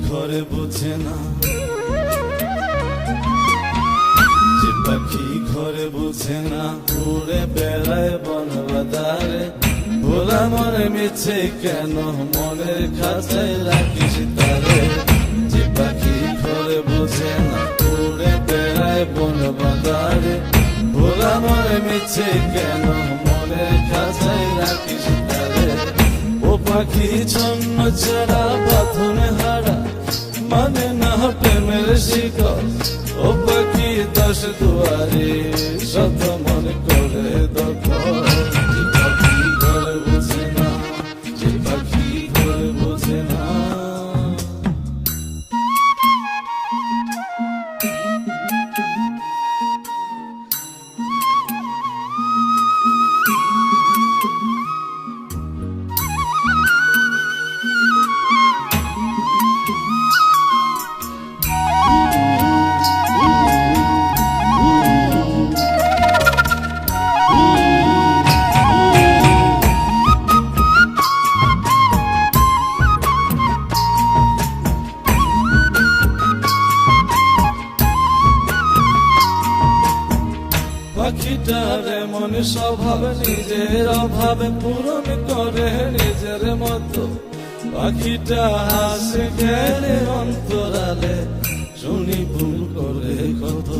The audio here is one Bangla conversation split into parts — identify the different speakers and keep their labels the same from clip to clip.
Speaker 1: ঘরে বোঝে না, যে পাখি ঘরে বোঝে না, উড়ে বেড়ায় বন বাদারে। ভোলা মনে মিছে কেন মনের খাঁচায় রাখিস তারে। যে পাখি ঘরে বোঝে না, উড়ে বেড়ায় বন বাদারে। ভোলা মনে মিছে কেন মনের খাঁচায় রাখিস তারে। ও পাখি ছন্ন ছাড়া বাঁধনে হারা, মানে না প্রেমের শিকল। ও পাখি দশ দুয়ারে শত মন করে দখল। যে পাখি ঘরে বোঝে না, যে পাখি ঘরে বোঝে না। পাখিটার এমন স্বভাব, নিজের অভাবে পূরণ করে নিজের মতো। পাখিটা হাসে গেলে অন্তরালে, শুনি ভুল করে কত।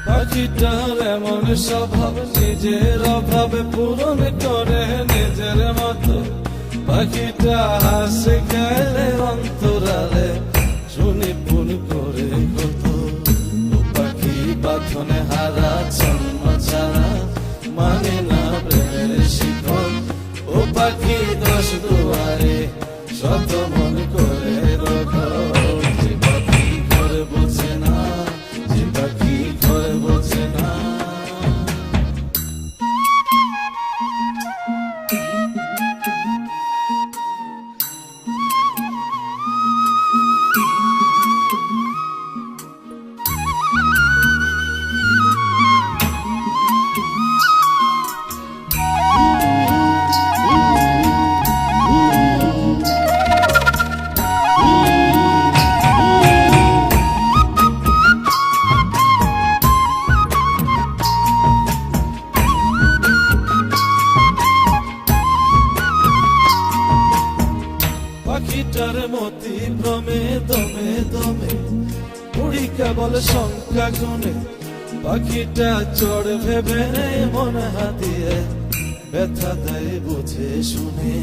Speaker 1: পাখিটার এমন স্বভাব, নিজের অভাবে পূরণ করে নিজের মতো। পাখিটা হাসে গেলে অন্তরালে, শুনি ভুল করে কত। বাঁধনে হারা ছন্ন ছাড়া, মানে না প্রেমের শিকল। ও পাখি দশ দুয়ারে শত মন করে দখল। যে পাখি ঘরে বোঝে না, যে পাখি ঘরে বোঝে না। পাখিটার মতি ভ্রমে দমে দমে, উড়ি কেবল সংখ্যা গুনে। পাখিটা চড় ভেবে মন হাতিয়ে, ব্যথা দেয় বুঝে শুনে।